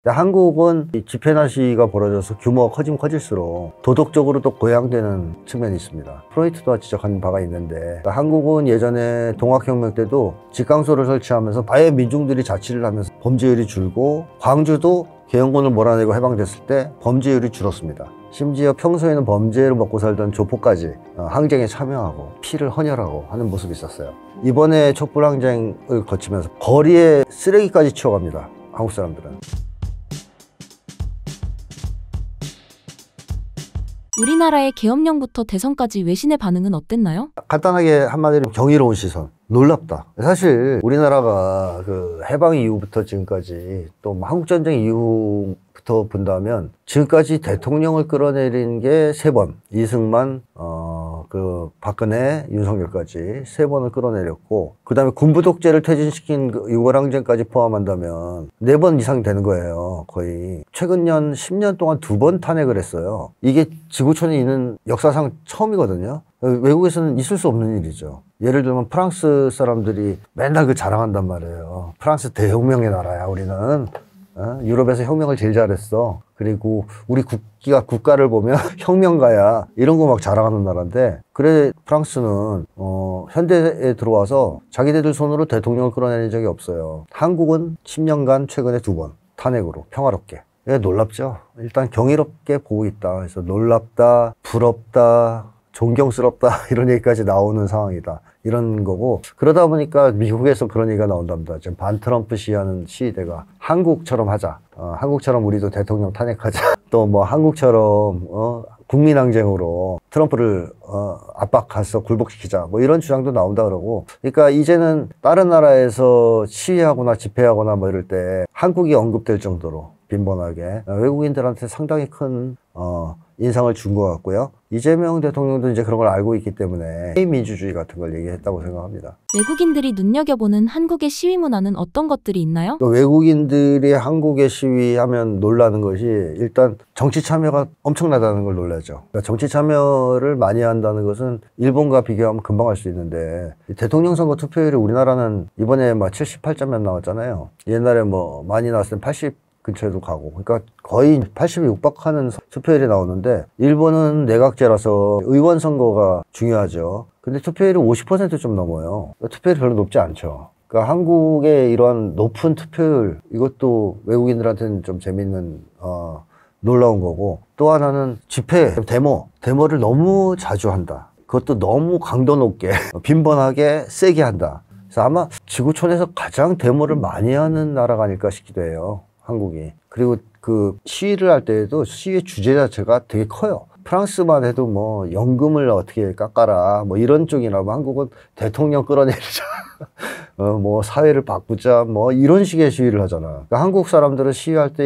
근데 한국은 이 집회나 시위가 벌어져서 규모가 커지면 커질수록 도덕적으로 또 고양되는 측면이 있습니다. 프로이트도 지적한 바가 있는데, 그러니까 한국은 예전에 동학혁명 때도 직강소를 설치하면서 아예 민중들이 자치를 하면서 범죄율이 줄고, 광주도 계엄군을 몰아내고 해방됐을 때 범죄율이 줄었습니다. 심지어 평소에는 범죄를 먹고 살던 조폭까지 항쟁에 참여하고 피를 헌혈하고 하는 모습이 있었어요. 이번에 촛불항쟁을 거치면서 거리에 쓰레기까지 치워갑니다, 한국 사람들은. 우리나라의 계엄령부터 대선까지 외신의 반응은 어땠나요? 간단하게 한마디로 경이로운 시선, 놀랍다. 사실 우리나라가 그 해방 이후부터 지금까지, 또 한국전쟁 이후부터 본다면 지금까지 대통령을 끌어내린 게 3번, 이승만, 박근혜, 윤석열까지 3번을 끌어내렸고, 그 다음에 군부 독재를 퇴진시킨 그 6월 항쟁까지 포함한다면 4번 이상 되는 거예요, 거의. 최근 10년 동안 2번 탄핵을 했어요. 이게 지구촌에 있는 역사상 처음이거든요. 외국에서는 있을 수 없는 일이죠. 예를 들면 프랑스 사람들이 맨날 그 자랑한단 말이에요. 프랑스 대혁명의 나라야, 우리는. 유럽에서 혁명을 제일 잘했어. 그리고 우리 국가를 보면 혁명가야. 이런 거 막 자랑하는 나라인데, 그래 프랑스는 현대에 들어와서 자기네들 손으로 대통령을 끌어내린 적이 없어요. 한국은 10년간 최근에 2번 탄핵으로 평화롭게. 놀랍죠. 일단 경이롭게 보고 있다. 그래서 놀랍다, 부럽다, 존경스럽다 이런 얘기까지 나오는 상황이다, 이런 거고. 그러다 보니까 미국에서 그런 얘기가 나온답니다. 지금 반트럼프 시위하는 시위대가 한국처럼 하자, 한국처럼 우리도 대통령 탄핵하자, 또 뭐 한국처럼 국민항쟁으로 트럼프를 압박해서 굴복시키자, 뭐 이런 주장도 나온다 그러고. 그러니까 이제는 다른 나라에서 시위하거나 집회하거나 뭐 이럴 때 한국이 언급될 정도로 빈번하게 외국인들한테 상당히 큰 인상을 준 것 같고요. 이재명 대통령도 이제 그런 걸 알고 있기 때문에 민주주의 같은 걸 얘기했다고 생각합니다. 외국인들이 눈여겨보는 한국의 시위 문화는 어떤 것들이 있나요? 외국인들이 한국에 시위하면 놀라는 것이, 일단 정치 참여가 엄청나다는 걸 놀라죠. 그러니까 정치 참여를 많이 한다는 것은 일본과 비교하면 금방 할 수 있는데, 대통령 선거 투표율이 우리나라는 이번에 막 78점 나왔잖아요. 옛날에 뭐 많이 나왔을 땐 80 근처에도 가고, 그러니까 거의 80에 육박하는 투표율이 나오는데, 일본은 내각제라서 의원 선거가 중요하죠. 근데 투표율이 50% 좀 넘어요. 투표율이 별로 높지 않죠. 그러니까 한국의 이러한 높은 투표율, 이것도 외국인들한테는 좀 재밌는 놀라운 거고, 또 하나는 집회, 데모를 너무 자주 한다. 그것도 너무 강도 높게 빈번하게 세게 한다. 그래서 아마 지구촌에서 가장 데모를 많이 하는 나라가 아닐까 싶기도 해요, 한국이. 그리고 그 시위를 할 때에도 시위의 주제 자체가 되게 커요. 프랑스만 해도 뭐 연금을 어떻게 깎아라, 뭐 이런 쪽이라면 한국은 대통령 끌어내리자, 뭐 사회를 바꾸자, 뭐 이런 식의 시위를 하잖아. 그러니까 한국 사람들은 시위할 때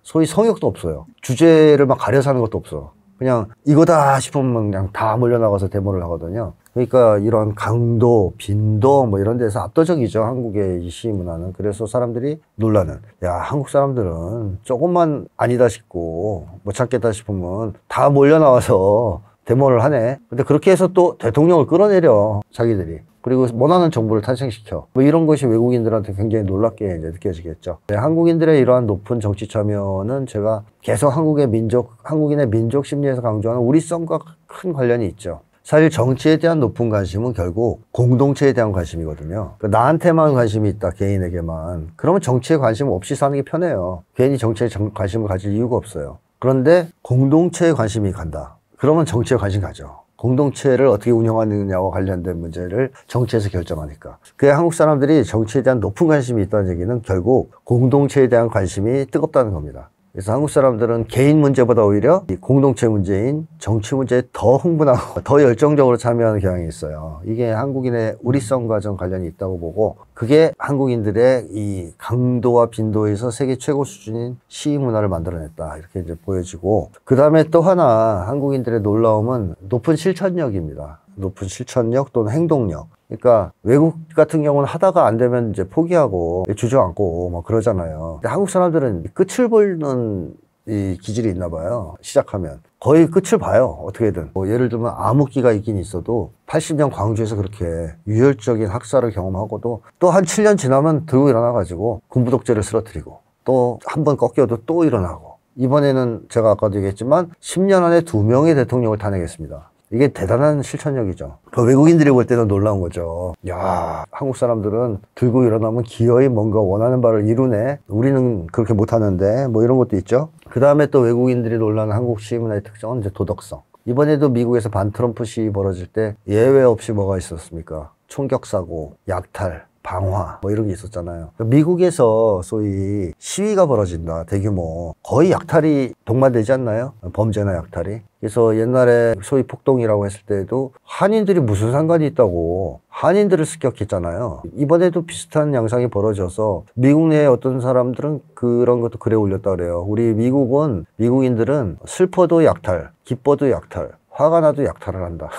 소위 성역도 없어요. 주제를 막 가려서 하는 것도 없어. 그냥 이거다 싶으면 그냥 다 몰려나가서 데모를 하거든요. 그러니까 이런 강도, 빈도 뭐 이런 데서 압도적이죠, 한국의 이 시위 문화는. 그래서 사람들이 놀라는, 야, 한국 사람들은 조금만 아니다 싶고 못 찾겠다 싶으면 다 몰려나와서 데모를 하네. 근데 그렇게 해서 또 대통령을 끌어내려, 자기들이. 그리고 원하는 정부를 탄생시켜. 뭐 이런 것이 외국인들한테 굉장히 놀랍게 이제 느껴지겠죠. 네, 한국인들의 이러한 높은 정치 참여는 제가 계속 한국인의 민족 심리에서 강조하는 우리성과 큰 관련이 있죠. 사실 정치에 대한 높은 관심은 결국 공동체에 대한 관심이거든요. 그러니까 나한테만 관심이 있다, 개인에게만. 그러면 정치에 관심 없이 사는 게 편해요. 괜히 정치에 관심을 가질 이유가 없어요. 그런데 공동체에 관심이 간다, 그러면 정치에 관심 가죠. 공동체를 어떻게 운영하느냐와 관련된 문제를 정치에서 결정하니까. 그게 한국 사람들이 정치에 대한 높은 관심이 있다는 얘기는 결국 공동체에 대한 관심이 뜨겁다는 겁니다. 그래서 한국 사람들은 개인 문제보다 오히려 이 공동체 문제인 정치 문제에 더 흥분하고 더 열정적으로 참여하는 경향이 있어요. 이게 한국인의 우리성과 좀 관련이 있다고 보고, 그게 한국인들의 이 강도와 빈도에서 세계 최고 수준인 시위 문화를 만들어냈다, 이렇게 이제 보여지고, 그 다음에 또 하나 한국인들의 놀라움은 높은 실천력입니다. 높은 실천력 또는 행동력. 그러니까 외국 같은 경우는 하다가 안 되면 이제 포기하고 주저앉고 뭐 그러잖아요. 근데 한국 사람들은 끝을 보는 이 기질이 있나 봐요. 시작하면 거의 끝을 봐요, 어떻게든. 뭐 예를 들면 암흑기가 있긴 있어도 80년 광주에서 그렇게 유혈적인 학살을 경험하고도 또 한 7년 지나면 들고 일어나가지고 군부 독재를 쓰러뜨리고, 또 한 번 꺾여도 또 일어나고, 이번에는 제가 아까도 얘기했지만 10년 안에 2명의 대통령을 탄핵했습니다. 이게 대단한 실천력이죠. 그 외국인들이 볼 때는 놀라운 거죠. 야, 한국 사람들은 들고 일어나면 기어이 뭔가 원하는 바를 이루네. 우리는 그렇게 못하는데, 뭐 이런 것도 있죠. 그 다음에 또 외국인들이 놀라는 한국 시위 문화의 특징은 이제 도덕성. 이번에도 미국에서 반 트럼프 시위 벌어질 때 예외 없이 뭐가 있었습니까? 총격사고, 약탈, 방화 뭐 이런 게 있었잖아요. 미국에서 소위 시위가 벌어진다, 대규모, 거의 약탈이 동반되지 않나요? 범죄나 약탈이. 그래서 옛날에 소위 폭동이라고 했을 때에도 한인들이 무슨 상관이 있다고 한인들을 습격했잖아요. 이번에도 비슷한 양상이 벌어져서 미국 내에 어떤 사람들은 그런 것도 글에 올렸다 그래요. 우리 미국인들은 슬퍼도 약탈, 기뻐도 약탈, 화가 나도 약탈을 한다.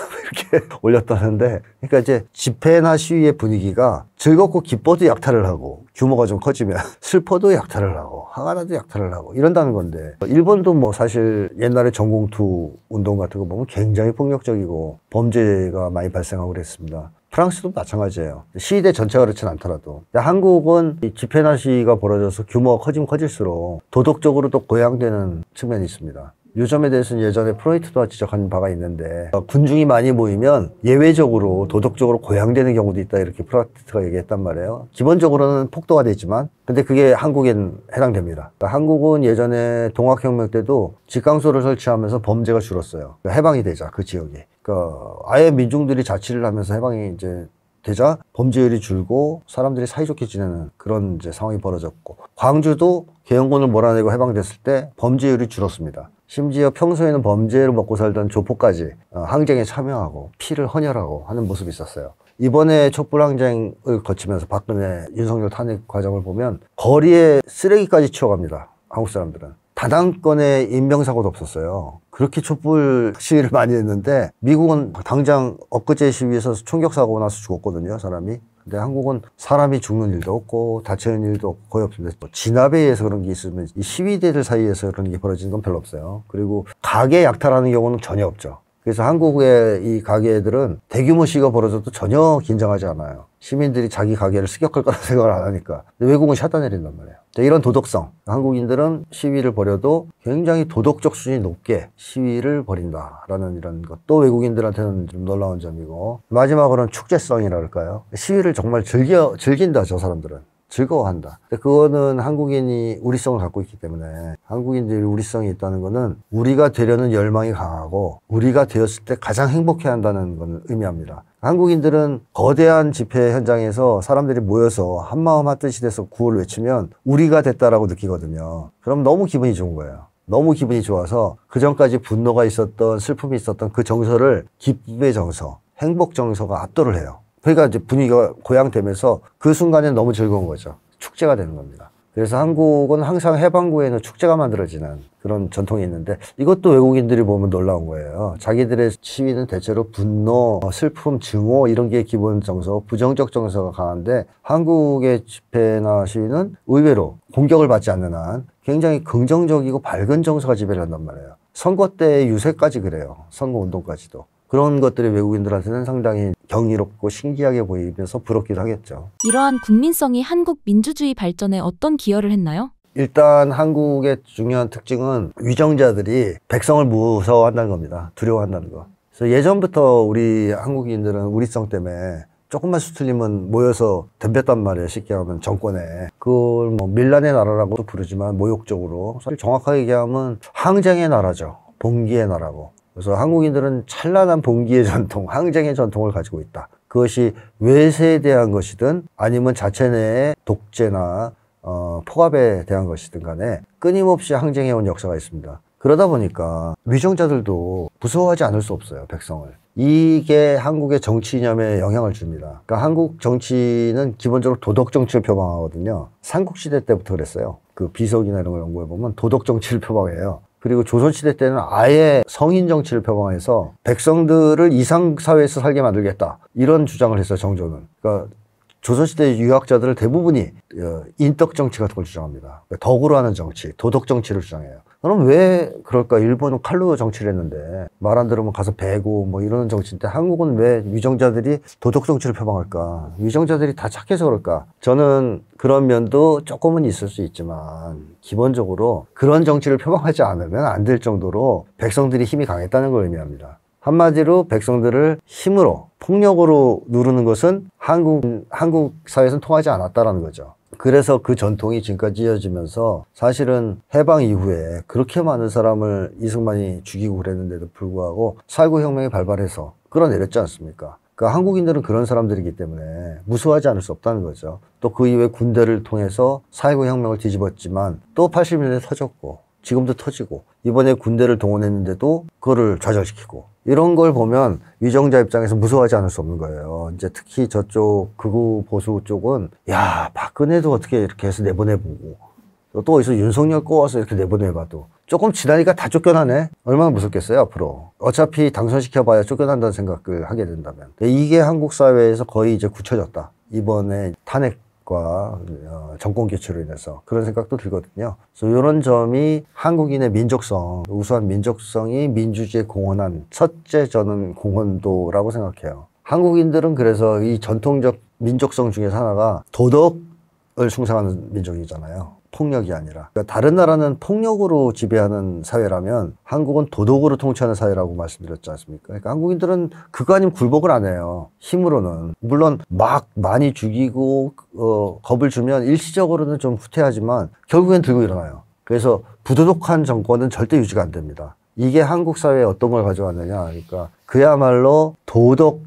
이렇게 올렸다는데, 그러니까 이제 집회나 시위의 분위기가 즐겁고 기뻐도 약탈을 하고, 규모가 좀 커지면 슬퍼도 약탈을 하고, 화가 나도 약탈을 하고, 이런다는 건데, 일본도 뭐 사실 옛날에 전공투 운동 같은 거 보면 굉장히 폭력적이고 범죄가 많이 발생하고 그랬습니다. 프랑스도 마찬가지예요. 시위대 전체가 그렇진 않더라도. 한국은 이 집회나 시위가 벌어져서 규모가 커지면 커질수록 도덕적으로 또 고양되는 측면이 있습니다. 요점에 대해서는 예전에 프로이트가 지적한 바가 있는데, 군중이 많이 모이면 예외적으로 도덕적으로 고양되는 경우도 있다, 이렇게 프로이트가 얘기했단 말이에요. 기본적으로는 폭도가 되지만, 근데 그게 한국엔 해당됩니다. 그러니까 한국은 예전에 동학혁명 때도 직강소를 설치하면서 범죄가 줄었어요. 그러니까 해방이 되자, 그 지역이. 그러니까 아예 민중들이 자치를 하면서 해방이 이제 되자 범죄율이 줄고 사람들이 사이좋게 지내는 그런 이제 상황이 벌어졌고, 광주도 계엄군을 몰아내고 해방됐을 때 범죄율이 줄었습니다. 심지어 평소에는 범죄를 먹고 살던 조폭까지 항쟁에 참여하고 피를 헌혈하고 하는 모습이 있었어요. 이번에 촛불항쟁을 거치면서 박근혜, 윤석열 탄핵 과정을 보면 거리에 쓰레기까지 치워갑니다. 한국 사람들은. 단 한 건의 인명사고도 없었어요. 그렇게 촛불 시위를 많이 했는데 미국은 당장 엊그제 시위에서 총격사고 나서 죽었거든요, 사람이. 근데 한국은 사람이 죽는 일도 없고 다치는 일도 거의 없습니다. 진압에 의해서 그런 게 있으면 이 시위대들 사이에서 그런 게 벌어지는 건 별로 없어요. 그리고 가게 약탈하는 경우는 전혀 없죠. 그래서 한국의 이 가게들은 대규모 시위가 벌어져도 전혀 긴장하지 않아요. 시민들이 자기 가게를 습격할 거라 생각을 안 하니까. 근데 외국은 샷다내린단 말이에요. 이런 도덕성. 한국인들은 시위를 벌여도 굉장히 도덕적 수준이 높게 시위를 벌인다라는 이런 것도 외국인들한테는 좀 놀라운 점이고, 마지막으로는 축제성이라 할까요? 시위를 정말 즐긴다, 저 사람들은. 즐거워한다. 근데 그거는 한국인이 우리성을 갖고 있기 때문에, 한국인들이 우리성이 있다는 거는 우리가 되려는 열망이 강하고 우리가 되었을 때 가장 행복해 한다는 걸 의미합니다. 한국인들은 거대한 집회 현장에서 사람들이 모여서 한마음 한뜻이 돼서 구호를 외치면 우리가 됐다라고 느끼거든요. 그럼 너무 기분이 좋은 거예요. 너무 기분이 좋아서 그전까지 분노가 있었던, 슬픔이 있었던 그 정서를 기쁨의 정서, 행복 정서가 압도를 해요. 그러니까 이제 분위기가 고양되면서 그 순간에 너무 즐거운 거죠. 축제가 되는 겁니다. 그래서 한국은 항상 해방구에는 축제가 만들어지는 그런 전통이 있는데, 이것도 외국인들이 보면 놀라운 거예요. 자기들의 시위는 대체로 분노, 슬픔, 증오 이런 게 기본 정서, 부정적 정서가 강한데, 한국의 집회나 시위는 의외로 공격을 받지 않는 한 굉장히 긍정적이고 밝은 정서가 지배를 한단 말이에요. 선거 때의 유세까지 그래요. 선거 운동까지도. 그런 것들이 외국인들한테는 상당히 경이롭고 신기하게 보이면서 부럽기도 하겠죠. 이러한 국민성이 한국 민주주의 발전에 어떤 기여를 했나요? 일단 한국의 중요한 특징은 위정자들이 백성을 무서워한다는 겁니다. 두려워한다는 거. 그래서 예전부터 우리 한국인들은 우리성 때문에 조금만 수틀리면 모여서 덤볐단 말이에요. 쉽게 하면 정권에. 그걸 뭐 밀란의 나라라고도 부르지만 모욕적으로. 사실 정확하게 얘기하면 항쟁의 나라죠. 봉기의 나라고. 그래서 한국인들은 찬란한 봉기의 전통, 항쟁의 전통을 가지고 있다. 그것이 외세에 대한 것이든 아니면 자체 내의 독재나 폭압에 대한 것이든 간에 끊임없이 항쟁해온 역사가 있습니다. 그러다 보니까 위정자들도 무서워하지 않을 수 없어요, 백성을. 이게 한국의 정치 이념에 영향을 줍니다. 그러니까 한국 정치는 기본적으로 도덕 정치를 표방하거든요. 삼국시대 때부터 그랬어요. 그 비석이나 이런 걸 연구해보면 도덕 정치를 표방해요. 그리고 조선시대 때는 아예 성인 정치를 표방해서 백성들을 이상사회에서 살게 만들겠다, 이런 주장을 했어요, 정조는. 그러니까 조선시대 유학자들 대부분이 인덕 정치 같은 걸 주장합니다. 덕으로 하는 정치, 도덕 정치를 주장해요. 그럼 왜 그럴까? 일본은 칼로 정치를 했는데 말 안 들으면 가서 베고 뭐 이러는 정치인데 한국은 왜 위정자들이 도덕 정치를 표방할까? 위정자들이 다 착해서 그럴까? 저는 그런 면도 조금은 있을 수 있지만 기본적으로 그런 정치를 표방하지 않으면 안 될 정도로 백성들이 힘이 강했다는 걸 의미합니다. 한마디로 백성들을 힘으로 폭력으로 누르는 것은 한국 사회에서는 통하지 않았다라는 거죠. 그래서 그 전통이 지금까지 이어지면서 사실은 해방 이후에 그렇게 많은 사람을 이승만이 죽이고 그랬는데도 불구하고 4.19 혁명이 발발해서 끌어내렸지 않습니까? 그러니까 한국인들은 그런 사람들이기 때문에 무수하지 않을 수 없다는 거죠. 또 그 이후에 군대를 통해서 4.19 혁명을 뒤집었지만 또 80년대 터졌고 지금도 터지고 이번에 군대를 동원했는데도 그거를 좌절시키고 이런 걸 보면 위정자 입장에서 무서워하지 않을 수 없는 거예요. 이제 특히 저쪽 극우 보수 쪽은 야 박근혜도 어떻게 이렇게 해서 내보내보고 또 어디서 윤석열 꼬아서 이렇게 내보내봐도 조금 지나니까 다 쫓겨나네. 얼마나 무섭겠어요 앞으로. 어차피 당선시켜봐야 쫓겨난다는 생각을 하게 된다면. 이게 한국 사회에서 거의 이제 굳혀졌다. 이번에 탄핵과 정권 교체로 인해서 그런 생각도 들거든요. 그래서 이런 점이 한국인의 민족성, 우수한 민족성이 민주주의에 공헌한 첫째 저는 공헌도라고 생각해요. 한국인들은 그래서 이 전통적 민족성 중에서 하나가 도덕을 숭상하는 민족이잖아요. 폭력이 아니라. 그러니까 다른 나라는 폭력으로 지배하는 사회라면 한국은 도덕으로 통치하는 사회라고 말씀드렸지 않습니까? 그러니까 한국인들은 그거 아니면 굴복을 안 해요. 힘으로는. 물론 막 많이 죽이고 겁을 주면 일시적으로는 좀 후퇴하지만 결국엔 들고 일어나요. 그래서 부도덕한 정권은 절대 유지가 안 됩니다. 이게 한국 사회에 어떤 걸 가져왔느냐. 그러니까 그야말로 도덕을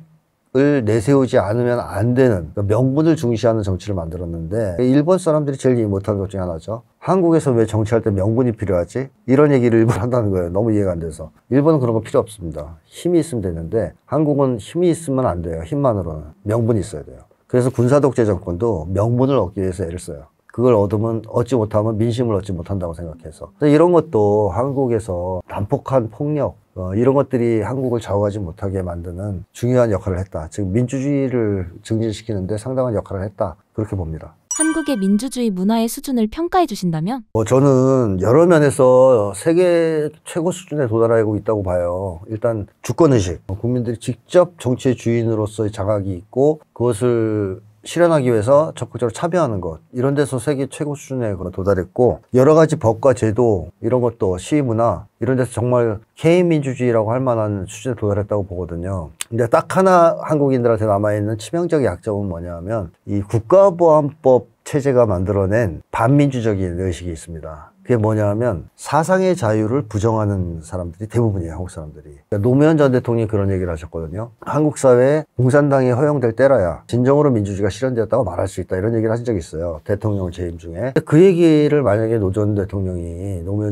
내세우지 않으면 안 되는 명분을 중시하는 정치를 만들었는데 일본 사람들이 제일 이해 못하는 것 중에 하나죠. 한국에서 왜 정치할 때 명분이 필요하지? 이런 얘기를 일본 한다는 거예요. 너무 이해가 안 돼서. 일본은 그런 거 필요 없습니다. 힘이 있으면 되는데 한국은 힘이 있으면 안 돼요. 힘만으로는. 명분이 있어야 돼요. 그래서 군사독재 정권도 명분을 얻기 위해서 애를 써요. 그걸 얻지 못하면 민심을 얻지 못한다고 생각해서. 이런 것도 한국에서 난폭한 폭력, 이런 것들이 한국을 좌우하지 못하게 만드는 중요한 역할을 했다. 즉 민주주의를 증진시키는데 상당한 역할을 했다. 그렇게 봅니다. 한국의 민주주의 문화의 수준을 평가해 주신다면? 저는 여러 면에서 세계 최고 수준에 도달하고 있다고 봐요. 일단 주권의식. 국민들이 직접 정치의 주인으로서의 자각이 있고 그것을 실현하기 위해서 적극적으로 참여하는 것, 이런 데서 세계 최고 수준에 도달했고 여러 가지 법과 제도 이런 것도 시위문화 이런 데서 정말 개인민주주의라고 할 만한 수준에 도달했다고 보거든요. 근데 딱 하나 한국인들한테 남아있는 치명적인 약점은 뭐냐면 이 국가보안법 체제가 만들어낸 반민주적인 의식이 있습니다. 그게 뭐냐면 사상의 자유를 부정하는 사람들이 대부분이에요. 한국 사람들이. 그러니까 노무현 전 대통령이 그런 얘기를 하셨거든요. 한국 사회에 공산당이 허용될 때라야 진정으로 민주주의가 실현되었다고 말할 수 있다. 이런 얘기를 하신 적이 있어요. 대통령 재임 중에. 그 얘기를 만약에 노무현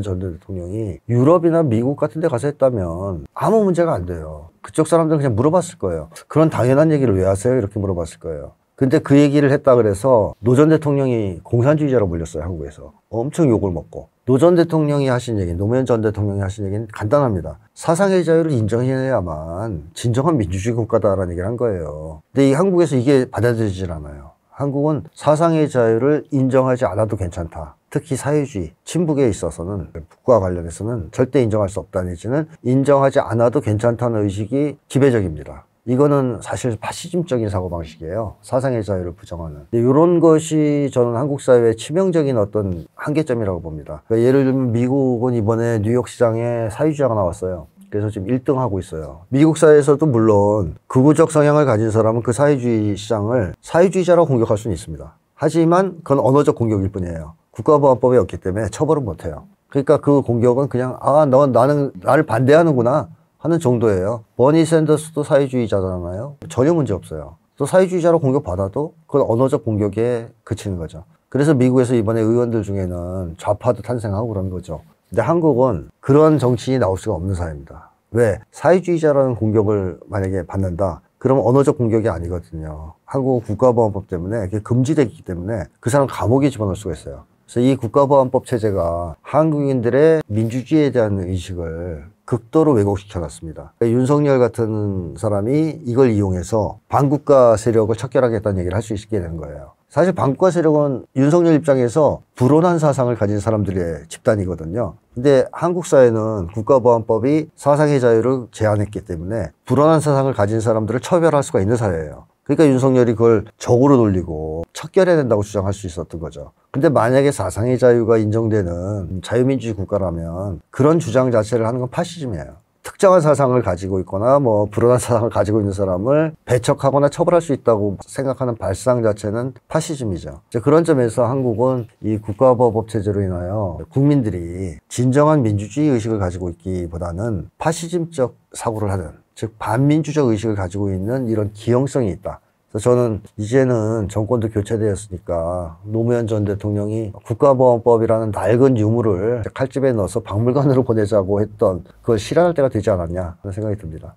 전 대통령이 유럽이나 미국 같은 데 가서 했다면 아무 문제가 안 돼요. 그쪽 사람들은 그냥 물어봤을 거예요. 그런 당연한 얘기를 왜 하세요? 이렇게 물어봤을 거예요. 근데 그 얘기를 했다 그래서 노 전 대통령이 공산주의자로 불렸어요. 한국에서. 엄청 욕을 먹고. 노 전 대통령이 하신 얘기, 노무현 전 대통령이 하신 얘기는 간단합니다. 사상의 자유를 인정해야만 진정한 민주주의 국가다라는 얘기를 한 거예요. 근데 이 한국에서 이게 받아들여지질 않아요. 한국은 사상의 자유를 인정하지 않아도 괜찮다. 특히 사회주의, 친북에 있어서는 북과 관련해서는 절대 인정할 수 없다 내지는 인정하지 않아도 괜찮다는 의식이 지배적입니다. 이거는 사실 파시즘적인 사고방식이에요. 사상의 자유를 부정하는. 이런 것이 저는 한국 사회의 치명적인 어떤 한계점이라고 봅니다. 그러니까 예를 들면 미국은 이번에 뉴욕 시장에 사회주의자가 나왔어요. 그래서 지금 1등 하고 있어요. 미국 사회에서도 물론 극우적 성향을 가진 사람은 그 사회주의 시장을 사회주의자라고 공격할 수는 있습니다. 하지만 그건 언어적 공격일 뿐이에요. 국가보안법이 없기 때문에 처벌은 못해요. 그러니까 그 공격은 그냥 나는 나를 반대하는구나 하는 정도예요. 버니 샌더스도 사회주의자잖아요. 전혀 문제 없어요. 또 사회주의자로 공격받아도 그건 언어적 공격에 그치는 거죠. 그래서 미국에서 이번에 의원들 중에는 좌파도 탄생하고 그런 거죠. 근데 한국은 그런 정치인이 나올 수가 없는 사회입니다. 왜? 사회주의자라는 공격을 만약에 받는다. 그러면 언어적 공격이 아니거든요. 한국 국가보안법 때문에 그게 금지되기 때문에 그 사람 감옥에 집어넣을 수가 있어요. 그래서 이 국가보안법 체제가 한국인들의 민주주의에 대한 의식을 극도로 왜곡시켜 놨습니다. 윤석열 같은 사람이 이걸 이용해서 반국가 세력을 척결하겠다는 얘기를 할 수 있게 되는 거예요. 사실 반국가 세력은 윤석열 입장에서 불온한 사상을 가진 사람들의 집단이거든요. 근데 한국 사회는 국가보안법이 사상의 자유를 제한했기 때문에 불온한 사상을 가진 사람들을 처벌할 수가 있는 사회예요. 그러니까 윤석열이 그걸 적으로 돌리고 척결해야 된다고 주장할 수 있었던 거죠. 근데 만약에 사상의 자유가 인정되는 자유민주주의 국가라면 그런 주장 자체를 하는 건 파시즘이에요. 특정한 사상을 가지고 있거나 뭐 불온한 사상을 가지고 있는 사람을 배척하거나 처벌할 수 있다고 생각하는 발상 자체는 파시즘이죠. 이제 그런 점에서 한국은 이 국가보호법 체제로 인하여 국민들이 진정한 민주주의 의식을 가지고 있기보다는 파시즘적 사고를 하는, 즉 반민주적 의식을 가지고 있는 이런 기형성이 있다. 그래서 저는 이제는 정권도 교체되었으니까 노무현 전 대통령이 국가보안법이라는 낡은 유물을 칼집에 넣어서 박물관으로 보내자고 했던 그걸 실현할 때가 되지 않았냐 그런 생각이 듭니다.